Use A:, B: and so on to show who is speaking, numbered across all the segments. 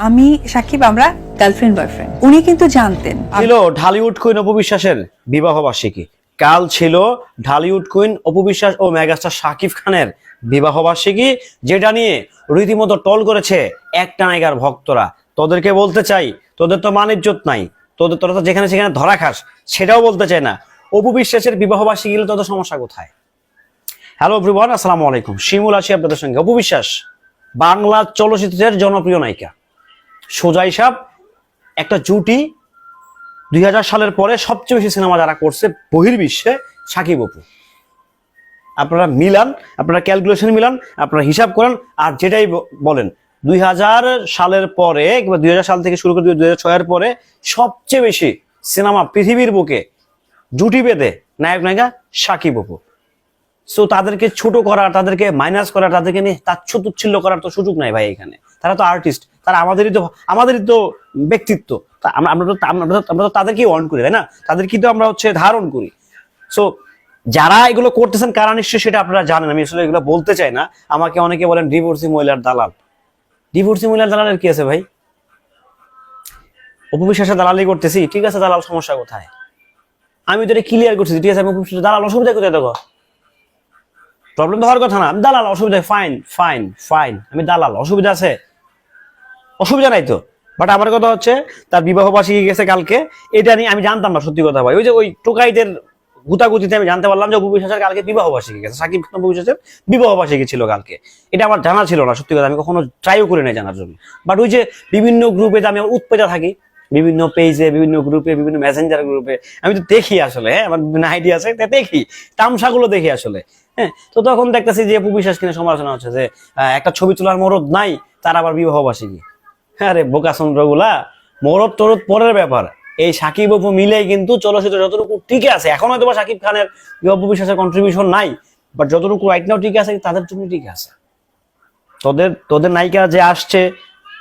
A: আমি সাকিব আমরা girlfriend boyfriend. উনি কিন্তু জানতেন।
B: ছিল ঢালিউড কুইন অপু বিশ্বাসের বিবাহ বার্ষিকী। কাল ছিল ঢালিউড কুইন অপু বিশ্বাস ও মেগাস্টার শাকিব খানের বিবাহ বার্ষিকী, যেটা নিয়ে রীতিমতো টল করেছে একটা নায়িকার ভক্তরা। তোদেরকে বলতে চাই, তোদের তো মান ইজ্জত নাই, তোরা তো যেখানে সেখানে ধরা খাস, সেটাও বলতে চাই না। অপু বিশ্বাসের বিবাহ বার্ষিকী গেলে তোদের সমস্যা কোথায়? হ্যালো এভরিওয়ান, আসসালামু আলাইকুম। শিমুল আছি আপনাদের সঙ্গে। অপু বিশ্বাস বাংলা চলচ্চিত্রের জনপ্রিয় নায়িকা। সোজা হিসাব একটা জুটি 2000 সালের পরে সবচেয়ে বেশি সিনেমা যারা করছে বহির্বিশ্বে সাকিব অপু। আপনারা মিলান, আপনারা ক্যালকুলেশন মিলান, আপনারা হিসাব করেন, আর যেটাই বলেন 2000 সালের পরে কিংবা 2000 সাল থেকে শুরু করে 2006 এর পরে সবচেয়ে বেশি সিনেমা পৃথিবীর বুকে জুটি বেঁধে নায়ক নায়িকা সাকিব অপু। সো তাদেরকে ছোট করা, তাদেরকে মাইনাস করা, তাদেরকে নিয়ে তাচ্ছতুচ্ছিল্য করার তো সুযোগ নাই ভাই এখানে। তারা তো আর্টিস্ট, তারা আমাদেরই তো ব্যক্তিত্ব। আমরা তো তাদেরকেই ওয়ার্ন করি, তাই না? তাদেরকে তো আমরা ধারণ করি। সো যারা এগুলো করতেছেন কারা নিশ্চয়ই সেটা আপনারা জানেন। আমি আসলে এগুলো বলতে চাই না। আমাকে অনেকে বলেন ডিভোর্সি মহিলার দালাল। ডিভোর্সি মহিলার দালালের কি আছে ভাই? অপু বিশ্বাসের দালালি করতেছি, ঠিক আছে, দালাল, সমস্যা কোথায়? আমি তো এটা ক্লিয়ার করছি, ঠিক আছে, আমি অপু বিশ্বাসের দালাল, অসুবিধা কোথায়? দেখো, প্রবলেম তো হওয়ার কথা না। আমি দালাল, অসুবিধা, ফাইন ফাইন ফাইন, আমি দালাল, অসুবিধা আছে? অসুবিধা নাই তো। বাট আমার কথা হচ্ছে তার বিবাহ বার্ষিকী গেছে কালকে, এটা নিয়ে আমি জানতাম না, সত্যি কথা ভাই। ওই টোকাইদের গুতাগুতিতে আমি জানতে পারলাম যে অপু বিশ্বাসের কালকে বিবাহ বার্ষিকী গেছে। সাকিব খান অপু বিশ্বাসের বিবাহ বার্ষিকী ছিল কালকে। এটা আমার জানা ছিল না, সত্যি কথা। আমি কখনো ট্রাইও করি নাই জানার জন্য। বাট ওই যে বিভিন্ন গ্রুপে আমি উৎপেজা থাকি, বিভিন্ন পেজে, বিভিন্ন গ্রুপে, বিভিন্ন মেসেঞ্জার গ্রুপে আমি তো দেখি আসলে। হ্যাঁ, আমার বিভিন্ন আইডিয়া আছে, দেখি তামসাগুলো দেখি আসলে। হ্যাঁ, তো তখন দেখতেছি যে অপু বিশ্বাস কিনে সমালোচনা হচ্ছে যে একটা ছবি তোলার মরদ নাই, তার আবার বিবাহ বার্ষিকী। আরে বোকা চন্দ্র গুলা, মরদ টরদ পরের ব্যাপার। এই সাকিব অপু মিলেই কিন্তু চলচ্চিত্র যতটুকু টিকে আছে, এখন হয়তো বা সাকিব খানের অপু বিশ্বাসের কন্ট্রিবিউশন নাই, বাট যতটুকু রাইট নাও টিকে আছে তাদের জন্য টিকে আছে। তোদের নায়িকা যে আসছে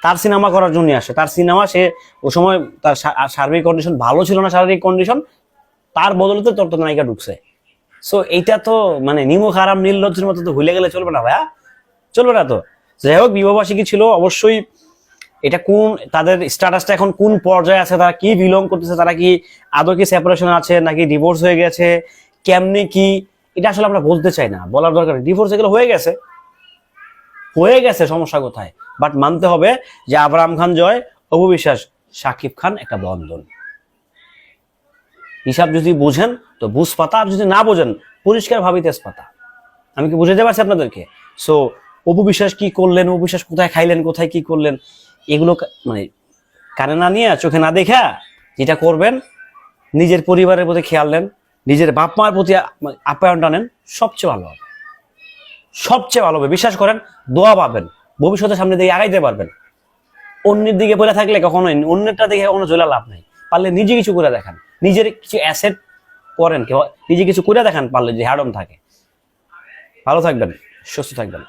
B: তার সিনেমা করার জন্য আসে। তার সিনেমা, সে ও সময় তার সার্বিক কন্ডিশন ভালো ছিল না, শারীরিক কন্ডিশন, তার বদলতে তোর নায়িকা ঢুকছে। সো এইটা তো মানে নিমক আরাম নির্লজ্জের মতো তো ভুলে গেলে চলবে না ভাইয়া, চলবে না তো। যাই হোক, বিবাহ বার্ষিকী ছিল অবশ্যই। এটা কোন তাদের স্ট্যাটাসটা এখন কোন পর্যায়ে আছে, তারা কি বিলং করতেছে, তারা কি আদৌ কি সেপারেশন আছে নাকি ডিভোর্স হয়ে গেছে, কেমনে কি, এটা আসলে আমরা বলতে চাই না, বলার দরকার নেই। ডিভোর্স এগুলো হয়ে গেছে, সমস্যা কোথায়? বাট মানতে হবে যে আবরাম খান জয়, অপু বিশ্বাস, সাকিব খান একটা বন্ধন। হিসাব যদি বুঝেন তো বুঝ পাতা, আর যদি না বোঝেন পরিষ্কার ভাবি তেজপাতা। আমি কি বুঝাতে পারছি আপনাদেরকে? সো অপু বিশ্বাস কি করলেন, অপু বিশ্বাস কোথায় খাইলেন, কোথায় কি করলেন, এগুলো মানে কানে না নিয়ে, চোখে না দেখা যেটা করবেন, নিজের পরিবারের প্রতি খেয়াল নেন, নিজের বাপ মার প্রতি আপ্যায়নটা নেন, সবচেয়ে ভালো হবে, সবচেয়ে ভালো হবে। বিশ্বাস করেন, দোয়া পাবেন, ভবিষ্যতের সামনে দিকে আগাইতে পারবেন। অন্যের দিকে পড়ে থাকলে কখনোই, অন্যেরটা দেখে কখনো জ্বলা লাভ নাই। পারলে নিজে কিছু করে দেখান, নিজের কিছু অ্যাসেট করেন, নিজে কিছু করে দেখান পারলে, যে হ্যাডম থাকে। ভালো থাকবেন, সুস্থ থাকবেন।